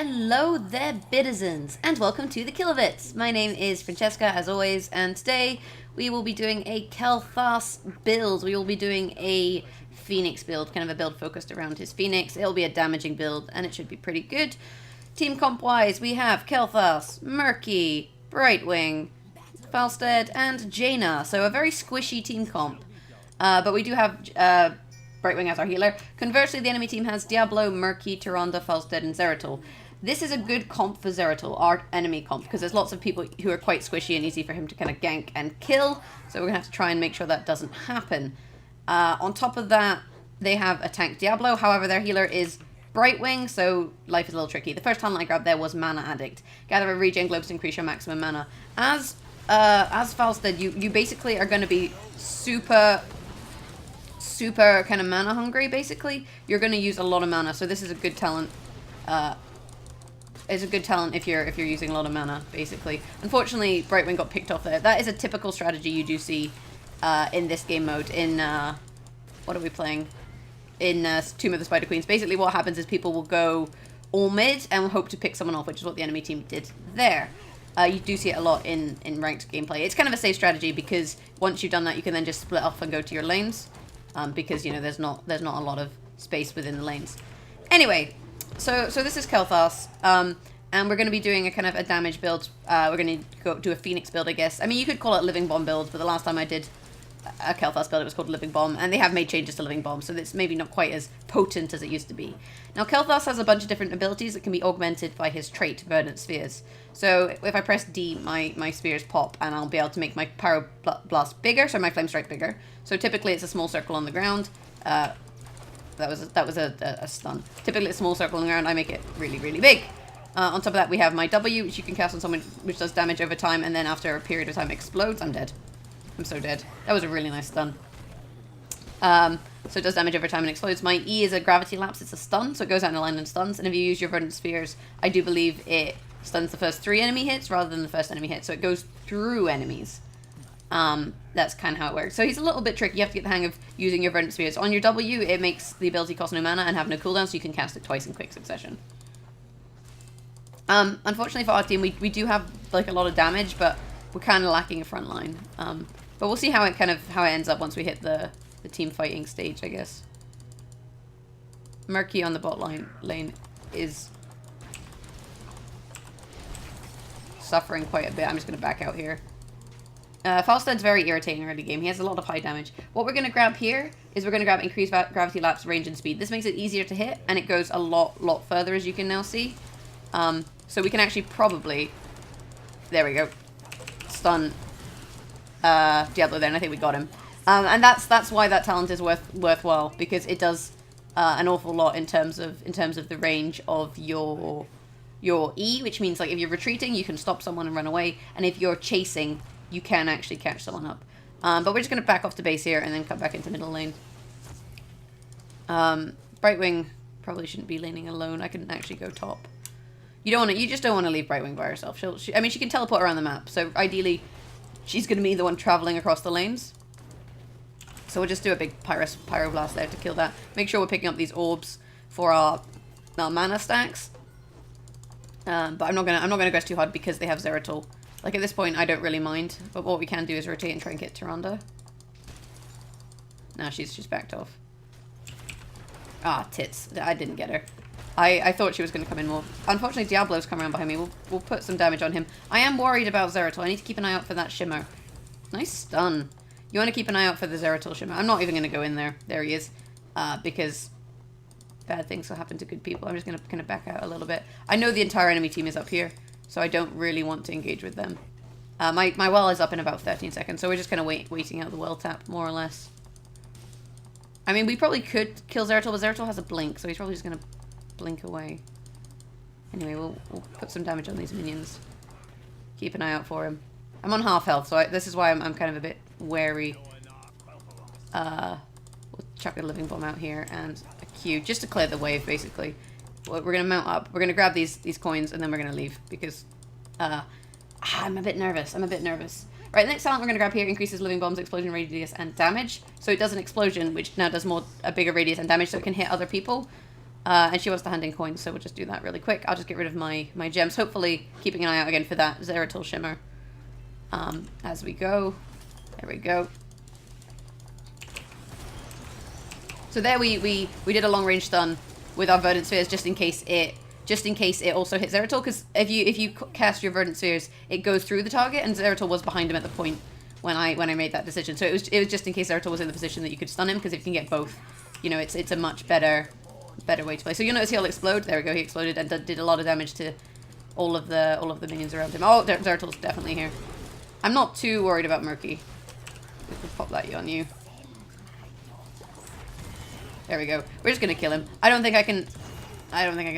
Hello there, Bitizens, and welcome to the Kilobits. My name is Francesca, as always, and today we will be doing a Kael'thas build. We will be doing a Pheonix build, kind of a build focused around his Pheonix. It'll be a damaging build, and it should be pretty good. Team comp-wise, we have Kael'thas, Murky, Brightwing, Falstead, and Jaina. So a very squishy team comp. But we do have Brightwing as our healer. Conversely, the enemy team has Diablo, Murky, Tyrande, Falstead, and Zeratul. This is a good comp for Zeratul, our enemy comp, because there's lots of people who are quite squishy and easy for him to kind of gank and kill. So we're going to have to try and make sure that doesn't happen. On top of that, they have a tank Diablo. However, their healer is Brightwing, so life is a little tricky. The first talent I grabbed there was Mana Addict. Gather a regen globes to increase your maximum mana. As Falstead, you basically are going to be super kind of mana hungry. Basically, you're going to use a lot of mana, so this is a good talent. It's a good talent if you're using a lot of mana, basically. Unfortunately, Brightwing got picked off there. That is a typical strategy you do see in this game mode. In what are we playing? In Tomb of the Spider Queens. Basically, what happens is people will go all mid and hope to pick someone off, which is what the enemy team did there. You do see it a lot in ranked gameplay. It's kind of a safe strategy because once you've done that, you can then just split off and go to your lanes. Because, you know, there's not a lot of space within the lanes. Anyway, so this is Kael'thas, and we're going to be doing a kind of a damage build. We're going to go do a Pheonix build, I guess. I mean, you could call it Living Bomb build, but the last time I did a Kael'thas build, it was called Living Bomb, and they have made changes to Living Bomb, so it's maybe not quite as potent as it used to be. Now, Kael'thas has a bunch of different abilities that can be augmented by his trait, Verdant Spheres. So if I press D, my spheres pop, and I'll be able to make my Pyro Blast bigger, so my Flame Strike bigger. So typically it's a small circle on the ground. That was a stun. Typically it's a small circle on the ground, I make it really, really big. On top of that, we have my W, which you can cast on someone, which does damage over time, and then after a period of time explodes. I'm dead. I'm so dead. That was a really nice stun. So it does damage over time and explodes. My E is a Gravity Lapse. It's a stun, so it goes out in a line and stuns. And if you use your Verdant Spheres, I do believe it stuns the first 3 enemy hits rather than the first enemy hit. So it goes through enemies. That's kind of how it works. So he's a little bit tricky. You have to get the hang of using your Verdant Spheres. On your W, it makes the ability cost no mana and have no cooldown, so you can cast it twice in quick succession. Unfortunately for our team, we do have like a lot of damage, but we're kind of lacking a front line. But we'll see how it ends up once we hit the team fighting stage, I guess. Murky on the bot lane is suffering quite a bit. I'm just going to back out here. Falstead's very irritating early game. He has a lot of high damage. What we're going to grab here is we're going to grab increased gravity lapse, range, and speed. This makes it easier to hit, and it goes a lot further, as you can now see. So we can actually probably... There we go. Stun Diablo there, and I think we got him. And that's why that talent is worthwhile, because it does an awful lot in terms of the range of your E, which means like if you're retreating, you can stop someone and run away, and if you're chasing, you can actually catch someone up. But we're just going to back off the base here and then cut back into middle lane. Brightwing probably shouldn't be laning alone. I can actually go top. You just don't want to leave Brightwing by herself. I mean, she can teleport around the map, so ideally, she's going to be the one traveling across the lanes. So we'll just do a big Pyro Blast there to kill that. Make sure we're picking up these orbs for our mana stacks. But I'm not gonna go too hard because they have Zeratul. Like at this point, I don't really mind. But what we can do is rotate and try and get Tyrande. Now she's just backed off. Ah, tits! I didn't get her. I thought she was going to come in more. Unfortunately, Diablo's come around behind me. We'll put some damage on him. I am worried about Zeratul. I need to keep an eye out for that Shimmer. Nice stun. You want to keep an eye out for the Zeratul Shimmer. I'm not even going to go in there. There he is. Because bad things will happen to good people. I'm just going to kind of back out a little bit. I know the entire enemy team is up here, so I don't really want to engage with them. My well is up in about 13 seconds, so we're just kind of waiting out the well tap, more or less. I mean, we probably could kill Zeratul, but Zeratul has a blink, so he's probably just going to blink away. Anyway, we'll put some damage on these minions. Keep an eye out for him. I'm on half health, so this is why I'm kind of a bit wary. We'll chuck a Living Bomb out here and a Q, just to clear the wave, basically. We're going to mount up. We're going to grab these coins, and then we're going to leave, because I'm a bit nervous. Right, the next talent we're going to grab here increases Living Bomb's explosion radius and damage. So it does an explosion, which now does a bigger radius and damage, so it can hit other people. And she wants to hand in coins, so we'll just do that really quick. I'll just get rid of my gems, hopefully keeping an eye out again for that Zeratul Shimmer as we go. There we go. So there we did a long range stun with our Verdant Spheres just in case it also hits Zeratul, because if you cast your Verdant Spheres, it goes through the target, and Zeratul was behind him at the point when I made that decision. So it was just in case Zeratul was in the position that you could stun him, because if you can get both, you know, it's a much better way to play. So you'll notice he'll explode. There we go. He exploded and did a lot of damage to all of the minions around him. Oh, Zeratul's definitely here. I'm not too worried about Murky. We can pop that on you. There we go. We're just gonna kill him. I don't think I can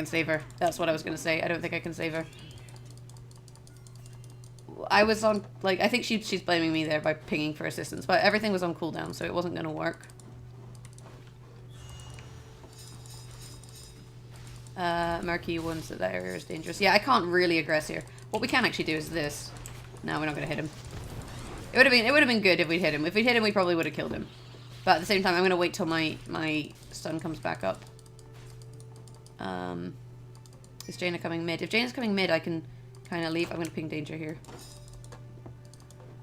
save her. That's what I was gonna say. I don't think I can save her. I was on, like, I think she's blaming me there by pinging for assistance, but everything was on cooldown, so it wasn't gonna work. Murky warns that area is dangerous. Yeah, I can't really aggress here. What we can actually do is this. No, we're not gonna hit him. It would have been good if we'd hit him. If we'd hit him, we probably would have killed him. But at the same time, I'm gonna wait till my stun comes back up. Is Jaina coming mid? If Jaina's coming mid, I can kind of leave. I'm gonna ping danger here,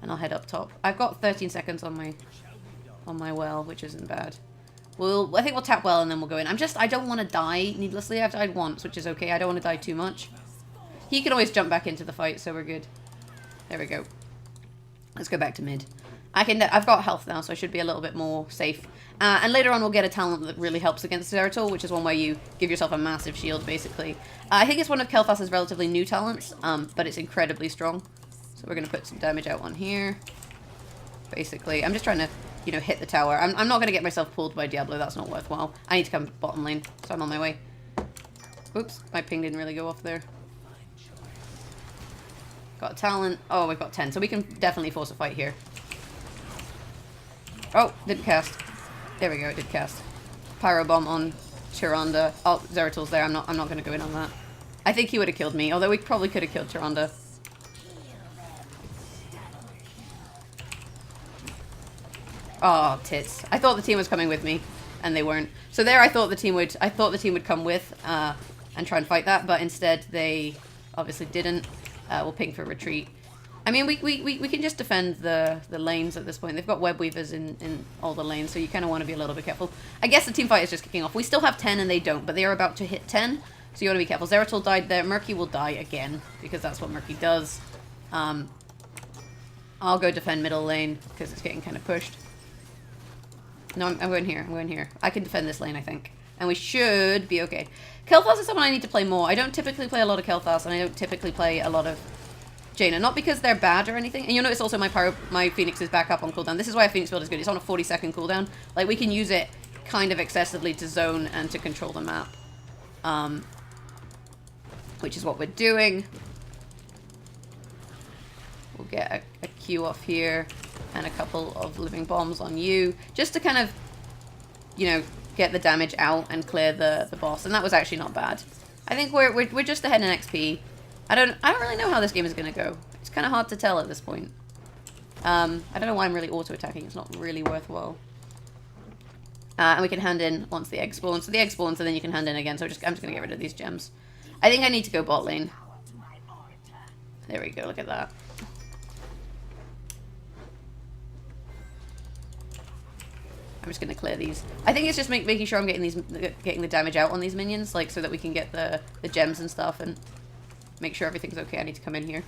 and I'll head up top. I've got 13 seconds on my well, which isn't bad. I think we'll tap well and then we'll go in. I don't want to die needlessly. I've died once, which is okay. I don't want to die too much. He can always jump back into the fight, so we're good. There we go. Let's go back to mid. I've got health now, so I should be a little bit more safe. And later on, we'll get a talent that really helps against Zeratul, which is one where you give yourself a massive shield, basically. I think it's one of Kael'thas' relatively new talents, but it's incredibly strong. So we're going to put some damage out on here. Basically, I'm just trying to, you know, hit the tower. I'm not going to get myself pulled by Diablo. That's not worthwhile. I need to come bottom lane, so I'm on my way. Oops, my ping didn't really go off there. Got a talent. Oh, we've got 10, so we can definitely force a fight here. Oh, didn't cast. There we go, it did cast. Pyro Bomb on Tyrande. Oh, Zeratul's there. I'm not going to go in on that. I think he would have killed me, although we probably could have killed Tyrande. Oh, tits. I thought the team was coming with me, and they weren't. So there I thought the team would come with and try and fight that, but instead they obviously didn't. We'll ping for retreat. I mean, we can just defend the lanes at this point. They've got web weavers in all the lanes, so you kind of want to be a little bit careful. I guess the team fight is just kicking off. We still have 10 and they don't, but they are about to hit 10, so you want to be careful. Zeratul died there. Murky will die again, because that's what Murky does. I'll go defend middle lane, because it's getting kind of pushed. No, I'm going here. I'm going here. I can defend this lane, I think. And we should be okay. Kael'thas is someone I need to play more. I don't typically play a lot of Kael'thas, and I don't typically play a lot of Jaina. Not because they're bad or anything. And you'll notice also my Pheonix is back up on cooldown. This is why a Pheonix build is good. It's on a 40-second cooldown. Like, we can use it kind of excessively to zone and to control the map. Which is what we're doing. We'll get a Q off here and a couple of living bombs on you, just to kind of, you know, get the damage out and clear the boss. And that was actually not bad. I think we're just ahead in XP. I don't really know how this game is going to go. It's kind of hard to tell at this point. I don't know why I'm really auto-attacking. It's not really worthwhile. And we can hand in once the egg spawns. So the egg spawns and then you can hand in again. So I'm just going to get rid of these gems. I think I need to go bot lane. There we go. Look at that. I'm just going to clear these. I think it's just making sure I'm getting the damage out on these minions, like, so that we can get the gems and stuff and make sure everything's okay. I need to come in here.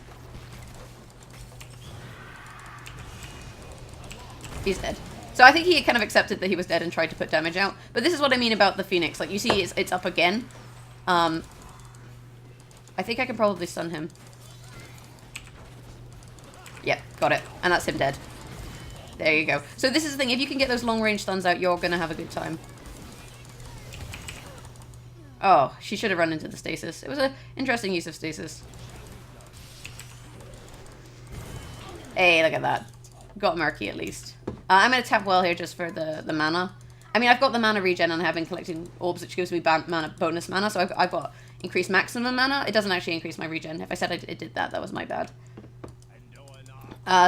He's dead. So I think he kind of accepted that he was dead and tried to put damage out. But this is what I mean about the Pheonix. Like, you see it's up again. I think I can probably stun him. Yep, got it. And that's him dead. There you go. So this is the thing. If you can get those long-range stuns out, you're going to have a good time. Oh, she should have run into the stasis. It was an interesting use of stasis. Hey, look at that. Got Murky at least. I'm going to tap well here just for the mana. I mean, I've got the mana regen and I've been collecting orbs, which gives me bonus mana. So I've got increased maximum mana. It doesn't actually increase my regen. If I said it did that, that was my bad.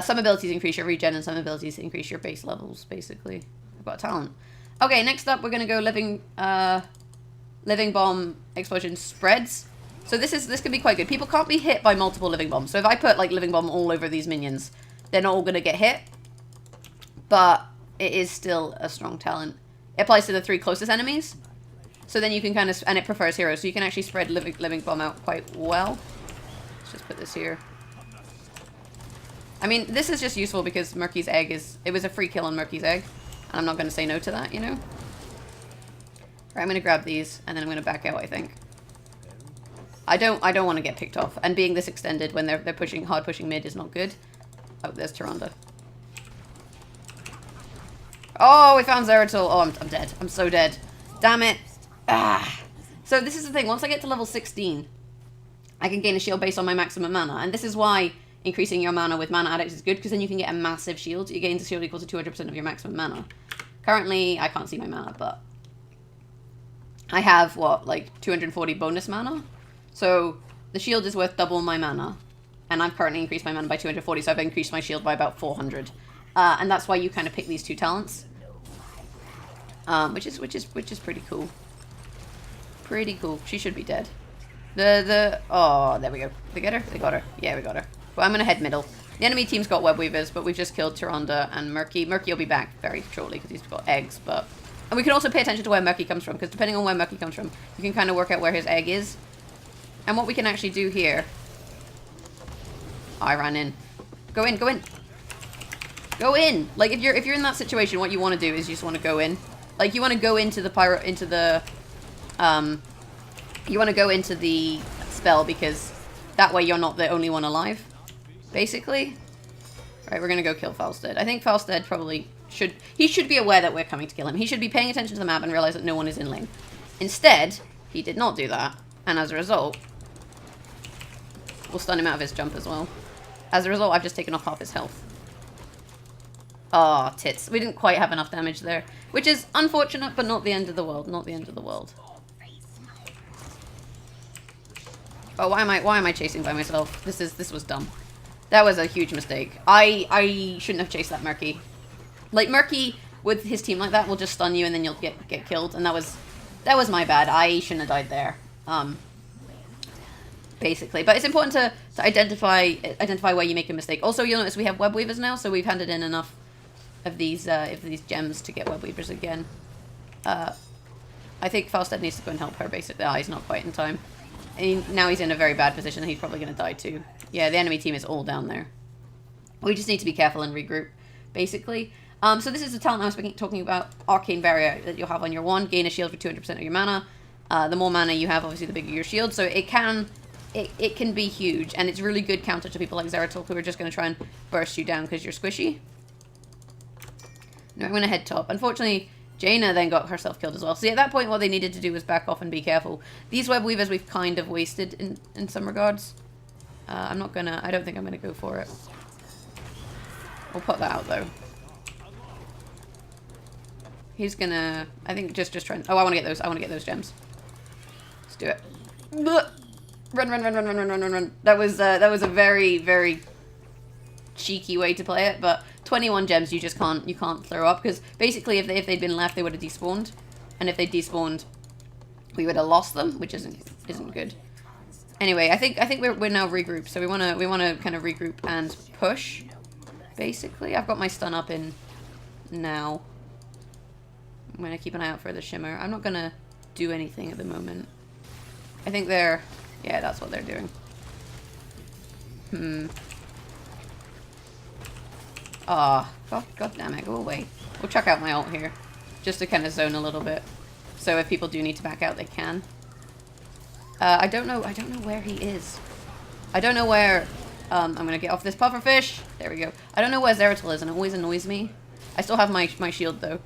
Some abilities increase your regen and some abilities increase your base levels, basically. I've got a talent. Okay, next up we're going to go living living bomb explosion spreads. So this can be quite good. People can't be hit by multiple living bombs. So if I put like living bomb all over these minions, they're not all going to get hit. But it is still a strong talent. It applies to the 3 closest enemies. So then you can kind of, and it prefers heroes, so you can actually spread living bomb out quite well. Let's just put this here. I mean, this is just useful because Murky's egg it was a free kill on Murky's egg. And I'm not going to say no to that, you know? Right, I'm going to grab these, and then I'm going to back out, I think. I don't want to get picked off. And being this extended when they're hard pushing mid is not good. Oh, there's Tyrande. Oh, we found Zeratul. Oh, I'm dead. I'm so dead. Damn it. Ah. So this is the thing. Once I get to level 16, I can gain a shield based on my maximum mana. And this is why increasing your mana with Mana Addict is good, because then you can get a massive shield. You gain a shield equal to 200% of your maximum mana. Currently, I can't see my mana, but I have, what, like 240 bonus mana? So the shield is worth double my mana. And I've currently increased my mana by 240, so I've increased my shield by about 400. And that's why you kind of pick these 2 talents. Which is pretty cool. Pretty cool. She should be dead. Oh, there we go. They get her? They got her. Yeah, we got her. Well, I'm gonna head middle. The enemy team's got web weavers, but we've just killed Tyrande and Murky. Murky will be back very shortly because he's got eggs, but... And we can also pay attention to where Murky comes from, because depending on where Murky comes from, you can kind of work out where his egg is. And what we can actually do here... Oh, I ran in. Go in, go in. Go in! Like, if you're in that situation, what you want to do is you just want to go in. Like, you want to go into the you want to go into the spell, because that way you're not the only one alive. Basically. Right, we're going to go kill Falstead. I think Falstead probably should... He should be aware that we're coming to kill him. He should be paying attention to the map and realize that no one is in lane. Instead, he did not do that. And as a result... We'll stun him out of his jump as well. As a result, I've just taken off half his health. Oh, tits. We didn't quite have enough damage there. Which is unfortunate, but not the end of the world. Not the end of the world. Oh, why am I chasing by myself? This was dumb. That was a huge mistake. I shouldn't have chased that Murky. Like, Murky with his team like that will just stun you and then you'll get killed. And that was my bad. I shouldn't have died there. Basically. But it's important to identify where you make a mistake. Also, you'll notice we have web weavers now, so we've handed in enough of these gems to get web weavers again. I think Falstead needs to go and help her, basically. Ah, he's not quite in time. Now he's in a very bad position. He's probably going to die too. Yeah, the enemy team is all down there. We just need to be careful and regroup, basically. So this is the talent I was talking about, Arcane Barrier, that you'll have on your wand. Gain a shield for 200% of your mana. The more mana you have, obviously, the bigger your shield. So it can be huge, and it's really good counter to people like Zeratul, who are just going to try and burst you down because you're squishy. No, I'm going to head top. Unfortunately, Jaina then got herself killed as well. So at that point, what they needed to do was back off and be careful. These web weavers we've kind of wasted in some regards. I don't think I'm gonna go for it. We'll put that out though. He's gonna, I think just try and, oh, I want to get those gems. Let's do it. Run. That was a very, very cheeky way to play it, but 21 gems you can't throw up, because basically if they'd been left, they would have despawned, and if they despawned, we would have lost them, which isn't good. Anyway, I think we're now regrouped, so we wanna kind of regroup and push. Basically, I've got my stun up in now. I'm gonna keep an eye out for the shimmer. I'm not gonna do anything at the moment. I think yeah, that's what they're doing. Ah, oh, God damn it, go away. We'll check out my ult here, just to kind of zone a little bit. So if people do need to back out, they can. I don't know where he is. I don't know where, I'm gonna get off this pufferfish. There we go. I don't know where Zeratul is, and it always annoys me. I still have my shield, though.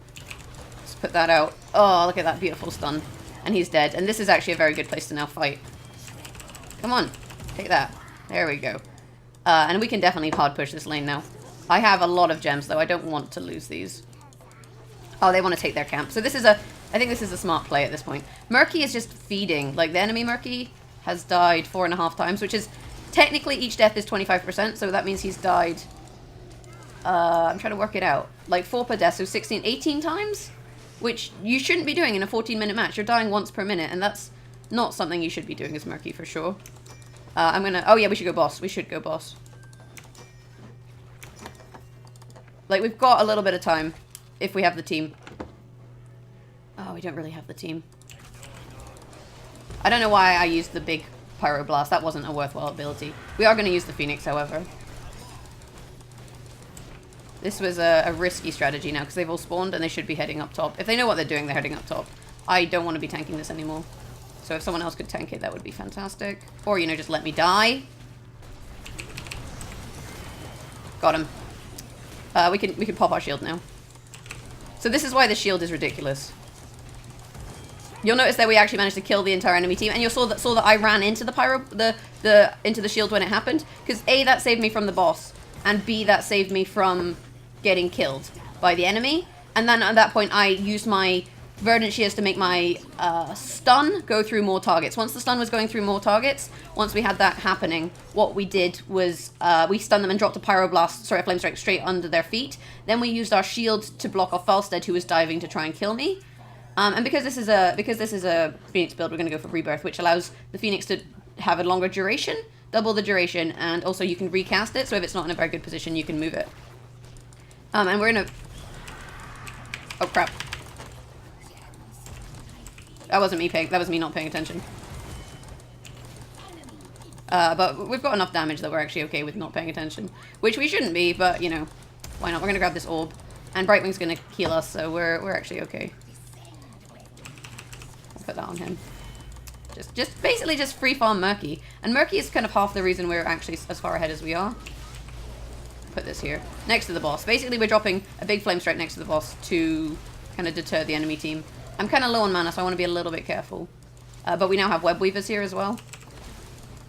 Let's put that out. Oh, look at that beautiful stun. And he's dead. And this is actually a very good place to now fight. Come on, take that. There we go. And we can definitely hard push this lane now. I have a lot of gems, though. I don't want to lose these. Oh, they want to take their camp. So I think this is a smart play at this point. Murky is just feeding. Like, the enemy Murky has died 4.5 times, which is, technically each death is 25%, so that means he's died, I'm trying to work it out. Like, 4 per death, so 18 times? which you shouldn't be doing in a 14-minute match. You're dying once per minute, and that's not something you should be doing as Murky for sure. I'm gonna... Oh yeah, we should go boss. We should go boss. Like, we've got a little bit of time if we have the team. Oh, we don't really have the team. I don't know why I used the big Pyroblast. That wasn't a worthwhile ability. We are going to use the Pheonix, however. This was a risky strategy now, because they've all spawned and they should be heading up top. If they know what they're doing, they're heading up top. I don't want to be tanking this anymore. So if someone else could tank it, that would be fantastic. Or, you know, just let me die. Got him. We can pop our shield now. So this is why the shield is ridiculous. You'll notice that we actually managed to kill the entire enemy team, and you saw that I ran into the into the shield when it happened, because A, that saved me from the boss, and B, that saved me from getting killed by the enemy. And then at that point, I used my Verdant Spheres to make my stun go through more targets. Once the stun was going through more targets, once we had that happening, what we did was we stunned them and dropped a Pyroblast, sorry, a Flame Strike straight under their feet. Then we used our shield to block off Falstead, who was diving to try and kill me. And because this is a Pheonix build, we're going to go for Rebirth, which allows the Pheonix to have a longer duration, double the duration, and also you can recast it. So if it's not in a very good position, you can move it. And we're gonna... Oh crap! That wasn't me paying. That was me not paying attention. But we've got enough damage that we're actually okay with not paying attention, which we shouldn't be. But you know, why not? We're gonna grab this orb, and Brightwing's gonna heal us, so we're actually okay. Put that on him. Just basically just free farm Murky. And Murky is kind of half the reason we're actually as far ahead as we are. Put this here. Next to the boss. Basically we're dropping a big flame strike next to the boss to kind of deter the enemy team. I'm kind of low on mana, so I want to be a little bit careful. But we now have web weavers here as well.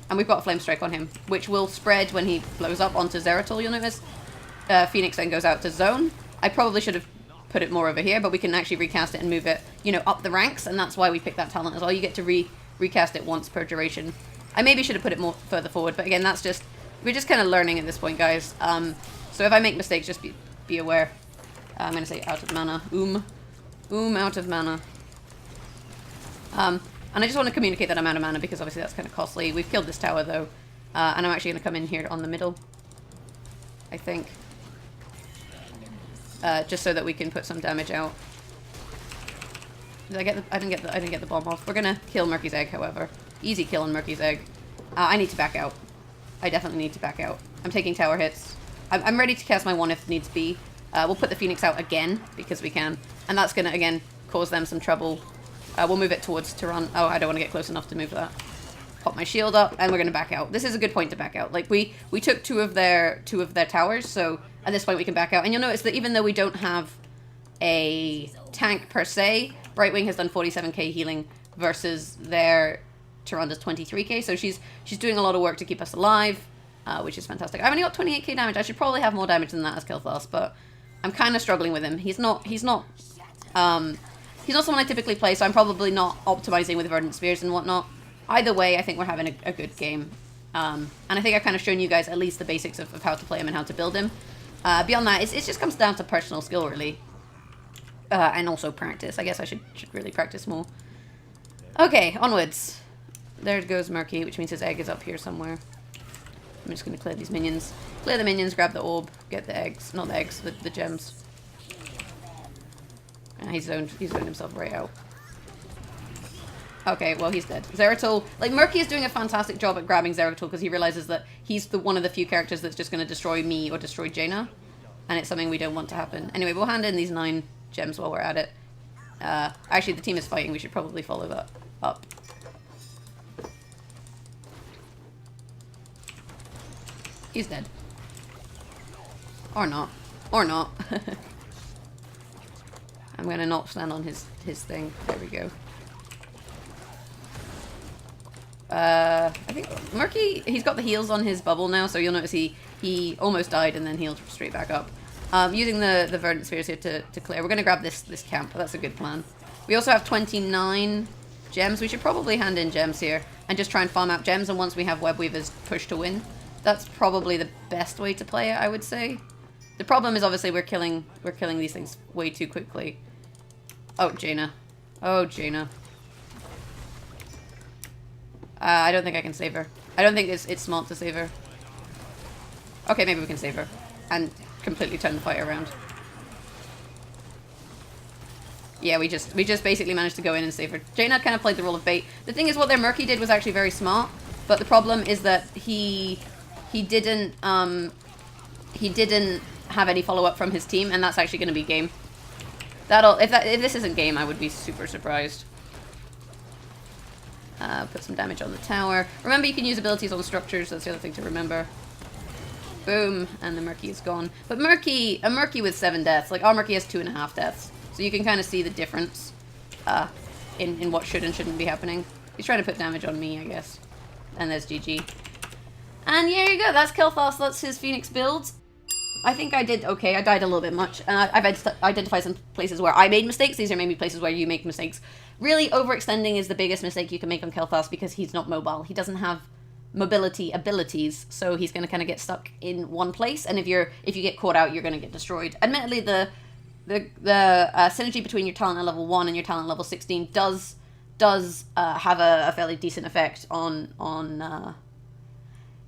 And we've got a flame strike on him, which will spread when he blows up onto Zeratul, you'll notice. Pheonix then goes out to zone. I probably should have put it more over here, but we can actually recast it and move it, you know, up the ranks, and that's why we picked that talent as well. You get to recast it once per duration. I maybe should have put it more further forward, but again, that's just, we're just kind of learning at this point, guys. So if I make mistakes, just be aware. I'm going to say out of mana. Out of mana. And I just want to communicate that I'm out of mana, because obviously that's kind of costly. We've killed this tower, though, and I'm actually going to come in here on the middle, I think. Just so that we can put some damage out. Did I get the, I didn't get the bomb off. We're gonna kill Murky's egg, however. Easy kill on Murky's egg. I need to back out. I definitely need to back out. I'm taking tower hits. I'm ready to cast my one if needs be. We'll put the Pheonix out again, because we can. And that's gonna, again, cause them some trouble. We'll move it towards Tehran. Oh, I don't want to get close enough to move that. Pop my shield up, and we're gonna back out. This is a good point to back out. Like, we took two of their towers, so at this point we can back out. And you'll notice that even though we don't have a tank per se, Brightwing has done 47k healing versus their Tehran does 23k, so she's doing a lot of work to keep us alive, which is fantastic. I've only got 28k damage. I should probably have more damage than that as Kael'thas, but I'm kind of struggling with him. He's not someone I typically play, so I'm probably not optimizing with Verdant Spheres and whatnot. Either way, I think we're having a good game. And I think I've kind of shown you guys at least the basics of how to play him and how to build him. Beyond that, it just comes down to personal skill, really. And also practice. I guess I should really practice more. Okay, onwards. There goes Murky, which means his egg is up here somewhere. I'm just going to clear these minions. Clear the minions, grab the orb, get the eggs. Not the eggs, the gems. He's zoned himself right out. Okay, well, he's dead. Zeratul, like, Murky is doing a fantastic job at grabbing Zeratul because he realizes that he's one of the few characters that's just going to destroy me or destroy Jaina. And it's something we don't want to happen. Anyway, we'll hand in these 9 gems while we're at it. Actually, the team is fighting. We should probably follow that up. He's dead. Or not. Or not. I'm going to not stand on his thing. There we go. I think Murky, he's got the heals on his bubble now, so you'll notice he almost died and then healed straight back up. Using the Verdant Spheres here to clear. We're going to grab this camp. That's a good plan. We also have 29 gems. We should probably hand in gems here and just try and farm out gems, and once we have Web Weavers, push to win. That's probably the best way to play it, I would say. The problem is obviously we're killing these things way too quickly. Oh, Jaina. Oh, Jaina. I don't think I can save her. I don't think it's smart to save her. Okay, maybe we can save her. And completely turn the fight around. Yeah, we just basically managed to go in and save her. Jaina kind of played the role of bait. The thing is, what their Murky did was actually very smart, but the problem is that he didn't have any follow-up from his team, and that's actually going to be game. If this isn't game, I would be super surprised. Put some damage on the tower. Remember, you can use abilities on structures. That's the other thing to remember. Boom, and the Murky is gone. But a Murky with 7 deaths. Like, our Murky has 2.5 deaths. So you can kind of see the difference in what should and shouldn't be happening. He's trying to put damage on me, I guess. And there's GG. And there you go. That's Kael'thas. That's his Pheonix build. I think I did okay. I died a little bit much. I've identified some places where I made mistakes. These are maybe places where you make mistakes. Really, overextending is the biggest mistake you can make on Kael'thas because he's not mobile. He doesn't have mobility abilities, so he's going to kind of get stuck in one place. And if you get caught out, you're going to get destroyed. Admittedly, the synergy between your talent at level 1 and your talent level 16 does have a fairly decent effect on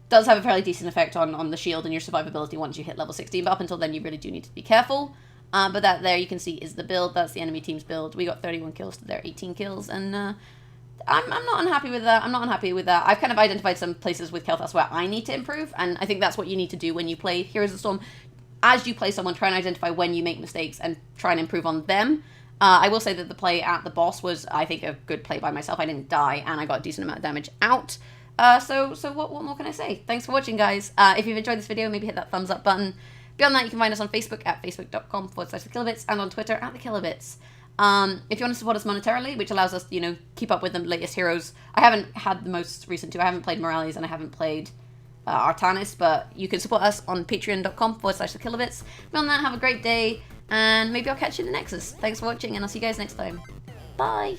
the shield and your survivability once you hit level 16, but up until then you really do need to be careful. But that there you can see is the build. That's the enemy team's build. We got 31 kills to their 18 kills, and I'm not unhappy with that. I'm not unhappy with that. I've kind of identified some places with Kael'thas where I need to improve, and I think that's what you need to do when you play Heroes of the Storm. As you play someone, try and identify when you make mistakes and try and improve on them. I will say that the play at the boss was, I think, a good play by myself. I didn't die, and I got a decent amount of damage out. So what more can I say? Thanks for watching, guys. If you've enjoyed this video, maybe hit that thumbs up button. Beyond that, you can find us on Facebook at facebook.com/thekilobits and on Twitter at thekilobits. If you want to support us monetarily, which allows us, keep up with the latest heroes. I haven't had the most recent two. I haven't played Morales and I haven't played Artanis, but you can support us on patreon.com/thekilobits. Beyond that, have a great day, and maybe I'll catch you in the Nexus. Thanks for watching, and I'll see you guys next time. Bye!